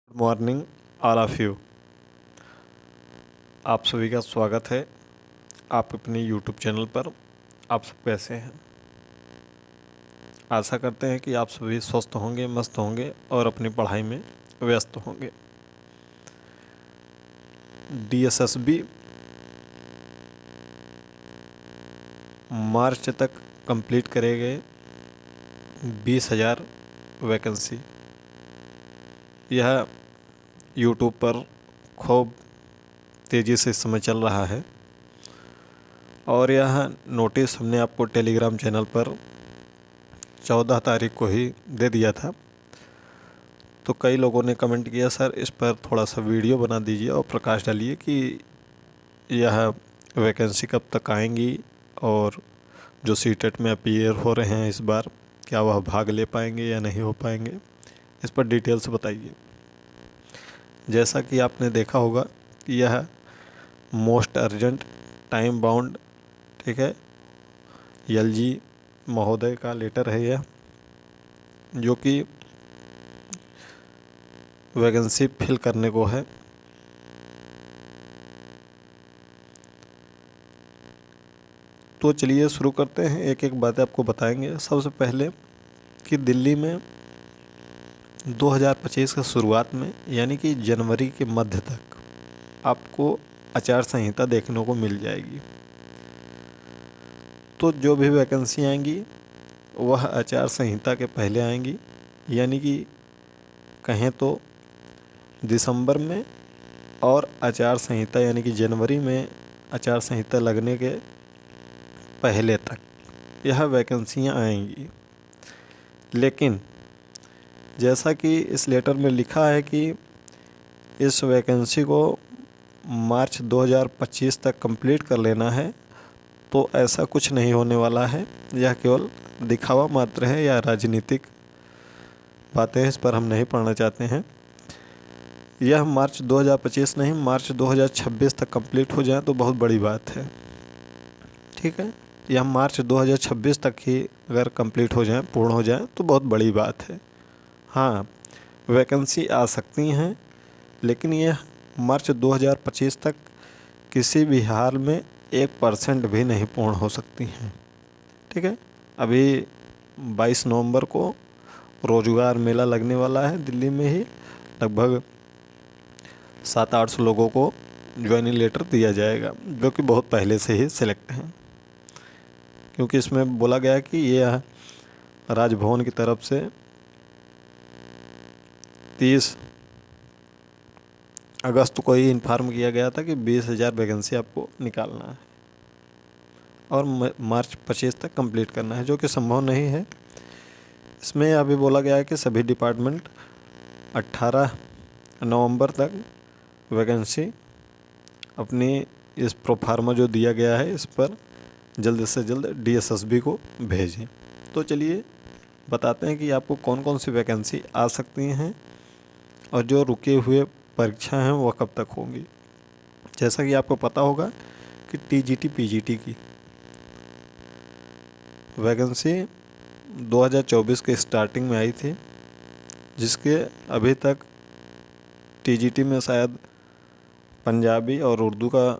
Good morning all of you. आप सभी का स्वागत है आप अपने यूट्यूब चैनल पर। आप सब कैसे हैं? आशा करते हैं कि आप सभी स्वस्थ होंगे, मस्त होंगे और अपनी पढ़ाई में व्यस्त होंगे। डीएसएसबी मार्च तक कंप्लीट करेंगे 20,000 वैकेंसी। यह यूट्यूब पर खूब तेज़ी से इस समय चल रहा है और यह नोटिस हमने आपको टेलीग्राम चैनल पर 14 तारीख को ही दे दिया था। तो कई लोगों ने कमेंट किया, सर इस पर थोड़ा सा वीडियो बना दीजिए और प्रकाश डालिए कि यह वैकेंसी कब तक आएंगी और जो सीटेट में अपीयर हो रहे हैं इस बार, क्या वह भाग ले पाएंगे या नहीं हो पाएंगे, इस पर डिटेल से बताइए। जैसा कि आपने देखा होगा कि यह मोस्ट अर्जेंट टाइम बाउंड, ठीक है, एलजी महोदय का लेटर है यह, जो कि वैकेंसी फिल करने को है। तो चलिए शुरू करते हैं, एक एक बातें आपको बताएंगे। सबसे पहले कि दिल्ली में 2025 के शुरुआत में यानी कि जनवरी के मध्य तक आपको आचार संहिता देखने को मिल जाएगी। तो जो भी वैकेंसी आएंगी वह आचार संहिता के पहले आएंगी, यानी कि कहें तो दिसंबर में और आचार संहिता यानी कि जनवरी में आचार संहिता लगने के पहले तक यह वैकेंसियां आएंगी। लेकिन जैसा कि इस लेटर में लिखा है कि इस वैकेंसी को मार्च 2025 तक कंप्लीट कर लेना है, तो ऐसा कुछ नहीं होने वाला है। यह केवल दिखावा मात्र है या राजनीतिक बातें, इस पर हम नहीं पढ़ना चाहते हैं। यह मार्च 2025 नहीं, मार्च 2026 तक कंप्लीट हो जाए तो बहुत बड़ी बात है, ठीक है। यह मार्च 2026 तक ही अगर कंप्लीट हो जाए, पूर्ण हो जाए, तो बहुत बड़ी बात है। हाँ, वैकेंसी आ सकती हैं, लेकिन यह मार्च 2025 तक किसी भी हाल में 1% भी नहीं पूर्ण हो सकती हैं, ठीक है। अभी 22 नवंबर को रोजगार मेला लगने वाला है दिल्ली में ही। लगभग 700-800 लोगों को ज्वाइनिंग लेटर दिया जाएगा, जो कि बहुत पहले से ही सिलेक्ट हैं, क्योंकि इसमें बोला गया है कि यह राजभवन की तरफ से 30 अगस्त को ही इन्फॉर्म किया गया था कि 20,000 वैकेंसी आपको निकालना है और मार्च 25 तक कंप्लीट करना है, जो कि संभव नहीं है। इसमें अभी बोला गया है कि सभी डिपार्टमेंट 18 नवंबर तक वैकेंसी अपनी इस प्रोफार्मा जो दिया गया है इस पर जल्द से जल्द डीएसएसबी को भेजें। तो चलिए बताते हैं कि आपको कौन कौन सी वैकेंसी आ सकती हैं और जो रुके हुए परीक्षा हैं वह कब तक होंगी। जैसा कि आपको पता होगा कि टीजीटी पीजीटी की वैकेंसी 2024 के स्टार्टिंग में आई थी, जिसके अभी तक टीजीटी में शायद पंजाबी और उर्दू का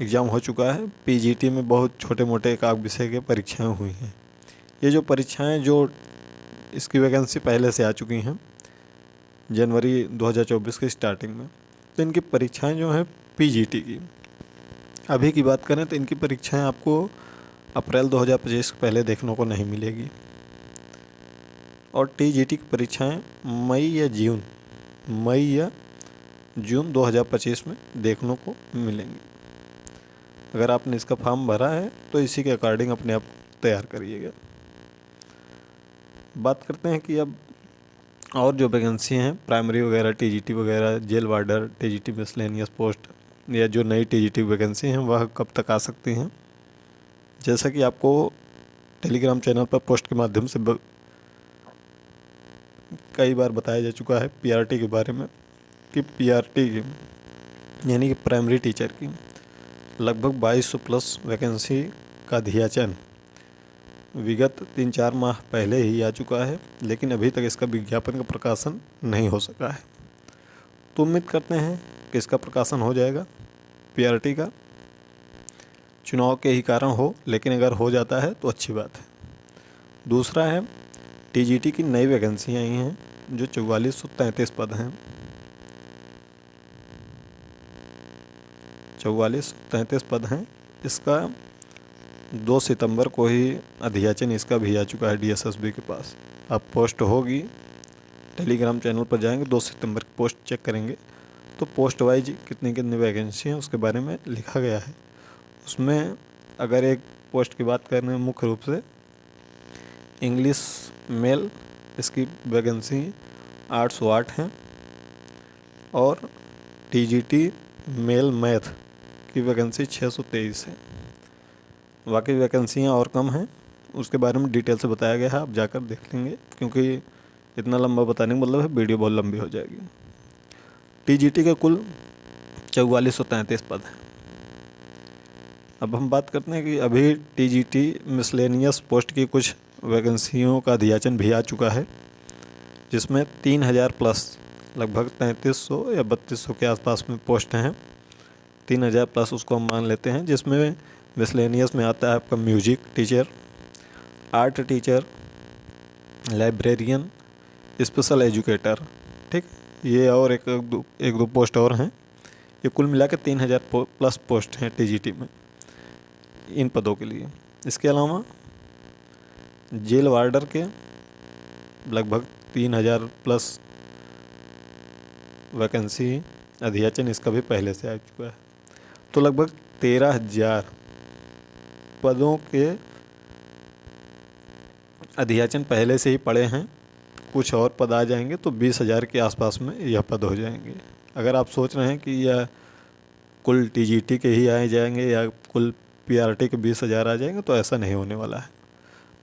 एग्ज़ाम हो चुका है। पीजीटी में बहुत छोटे मोटे एक आध विषय के परीक्षाएं हुई हैं। ये जो परीक्षाएं जो इसकी वैकेंसी पहले से आ चुकी हैं जनवरी 2024 की स्टार्टिंग में, तो इनकी परीक्षाएं जो हैं पीजीटी की अभी की बात करें तो इनकी परीक्षाएं आपको अप्रैल 2025 के पहले देखने को नहीं मिलेगी और टीजीटी की परीक्षाएं मई या जून 2025 में देखने को मिलेंगी। अगर आपने इसका फॉर्म भरा है तो इसी के अकॉर्डिंग अपने आप तैयार करिएगा। बात करते हैं कि अब और जो वैकेंसी हैं प्राइमरी वगैरह, टीजीटी वगैरह, jail warder, TGT miscellaneous post या जो नई टीजीटी वैकेंसी हैं वह कब तक आ सकती हैं। जैसा कि आपको टेलीग्राम चैनल पर पोस्ट के माध्यम से कई बार बताया जा चुका है पीआरटी के बारे में, कि पीआरटी की यानी कि प्राइमरी टीचर की लगभग 2200 प्लस वैकेंसी का अध्याचन विगत 3-4 माह पहले ही आ चुका है, लेकिन अभी तक इसका विज्ञापन का प्रकाशन नहीं हो सका है। तो उम्मीद करते हैं कि इसका प्रकाशन हो जाएगा पीआरटी का, चुनाव के ही कारण हो, लेकिन अगर हो जाता है तो अच्छी बात है। दूसरा है टीजीटी की नई वैकेंसी आई हैं जो 4433 पद हैं। 4433 पद हैं। इसका 2 सितंबर को ही अध्याचन इसका भी आ चुका है डीएसएसबी के पास। अब पोस्ट होगी, टेलीग्राम चैनल पर जाएंगे, 2 सितंबर की पोस्ट चेक करेंगे तो पोस्ट वाइज कितनी कितनी वैकेंसी हैं उसके बारे में लिखा गया है। उसमें अगर एक पोस्ट की बात करें मुख्य रूप से इंग्लिश मेल, इसकी वैकेंसी 808 है और टीजीटी मेल मैथ की वैकेंसी 623 है। बाकी वैकेंसियाँ और कम हैं, उसके बारे में डिटेल से बताया गया है, आप जाकर देख लेंगे, क्योंकि इतना लंबा बताने का मतलब है वीडियो बहुत लंबी हो जाएगी। टीजीटी के कुल 4433 पद हैं। अब हम बात करते हैं कि अभी टीजीटी मिसलेनियस पोस्ट की कुछ वैकेंसियों का अध्याचन भी आ चुका है, जिसमें 3000 प्लस लगभग 3300 या 3200 के आसपास में पोस्ट हैं। 3000 प्लस उसको हम मान लेते हैं, जिसमें मिसलेनियस में आता है आपका music teacher, art teacher, librarian, special educator, ठीक, ये और एक दो पोस्ट और हैं। ये कुल मिला के 3000 प्लस पोस्ट हैं टीजीटी में इन पदों के लिए। इसके अलावा जेल वार्डर के लगभग 3000 प्लस वैकेंसी अध्याचन इसका भी पहले से आ चुका है। तो लगभग 13000 पदों के अध्याचन पहले से ही पड़े हैं। कुछ और पद आ जाएंगे तो 20,000 के आसपास में यह पद हो जाएंगे। अगर आप सोच रहे हैं कि यह कुल टीजीटी के ही आए जाएंगे या कुल पीआरटी के 20,000 आ जाएंगे, तो ऐसा नहीं होने वाला है।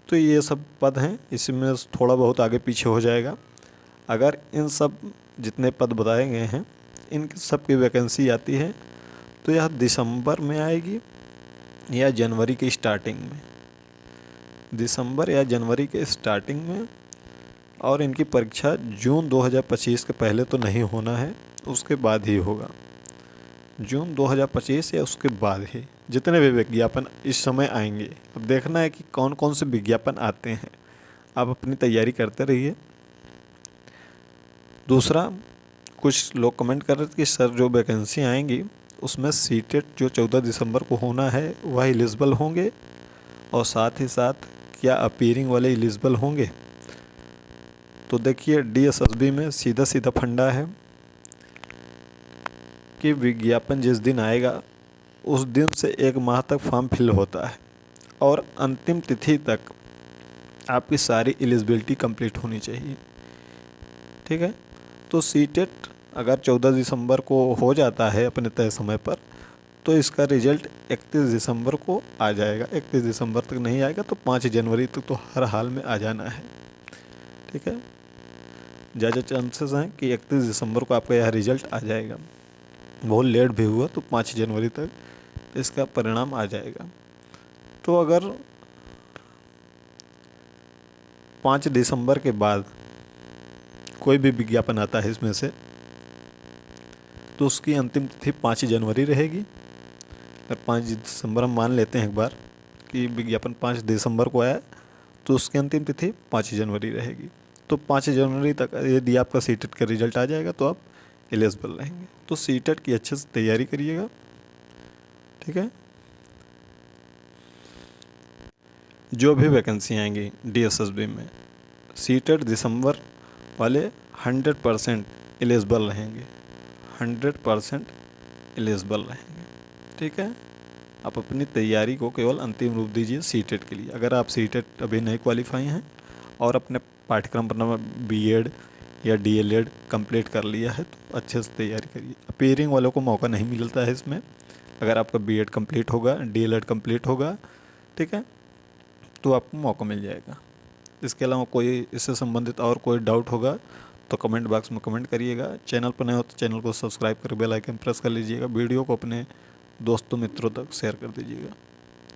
तो ये सब पद हैं, इसमें थोड़ा बहुत आगे पीछे हो जाएगा। अगर इन सब जितने पद बताए गए हैं इन सब की वैकेंसी आती है तो यह दिसंबर में आएगी या जनवरी की स्टार्टिंग में, दिसंबर या जनवरी के स्टार्टिंग में। और इनकी परीक्षा जून 2025 के पहले तो नहीं होना है, उसके बाद ही होगा। जून 2025 या उसके बाद ही जितने भी विज्ञापन इस समय आएंगे, अब देखना है कि कौन कौन से विज्ञापन आते हैं। आप अपनी तैयारी करते रहिए। दूसरा, कुछ लोग कमेंट कर रहे थे कि सर जो वैकेंसी आएंगी उसमें सीटेट जो 14 दिसंबर को होना है वह एलिजिबल होंगे, और साथ ही साथ क्या अपीयरिंग वाले एलिजिबल होंगे। तो देखिए, डीएसएसबी में सीधा सीधा फंडा है कि विज्ञापन जिस दिन आएगा उस दिन से 1 माह तक फॉर्म फिल होता है और अंतिम तिथि तक आपकी सारी एलिजिबिलिटी कंप्लीट होनी चाहिए, ठीक है। तो सीटेट अगर 14 दिसंबर को हो जाता है अपने तय समय पर, तो इसका रिजल्ट 31 दिसंबर को आ जाएगा। 31 दिसंबर तक नहीं आएगा तो 5 जनवरी तक तो हर हाल में आ जाना है, ठीक है। ज़्यादा चांसेस हैं कि 31 दिसंबर को आपका यह रिजल्ट आ जाएगा। बहुत लेट भी हुआ तो 5 जनवरी तक इसका परिणाम आ जाएगा। तो अगर 5 दिसंबर के बाद कोई भी विज्ञापन आता है इसमें से, तो उसकी अंतिम तिथि 5 जनवरी रहेगी। अगर 5 दिसंबर हम मान लेते हैं एक बार कि विज्ञापन 5 दिसंबर को आया, तो उसकी अंतिम तिथि 5 जनवरी रहेगी। तो 5 जनवरी तक यदि आपका सीटेट का रिजल्ट आ जाएगा तो आप एलिजिबल रहेंगे। तो सीटेट की अच्छे से तैयारी करिएगा, ठीक है। जो भी वैकेंसी आएंगी डीएसएसबी में, सीटेट दिसंबर वाले 100% एलिजिबल रहेंगे, 100% एलिजिबल रहेंगे, ठीक है। आप अपनी तैयारी को केवल अंतिम रूप दीजिए सीटेट के लिए। अगर आप सीटेट अभी नहीं क्वालिफाई हैं और अपने पाठ्यक्रम पर बीएड या डीएलएड कंप्लीट कर लिया है तो अच्छे से तैयारी करिए। अपीयरिंग वालों को मौका नहीं मिलता है इसमें। अगर आपका बीएड कंप्लीट होगा, डीएलएड कंप्लीट होगा, ठीक है, तो आपको मौका मिल जाएगा। इसके अलावा कोई इससे संबंधित और कोई डाउट होगा तो कमेंट बॉक्स में कमेंट करिएगा। चैनल पर नए हो तो चैनल को सब्सक्राइब कर बेल आइकन प्रेस कर लीजिएगा। वीडियो को अपने दोस्तों मित्रों तक शेयर कर दीजिएगा।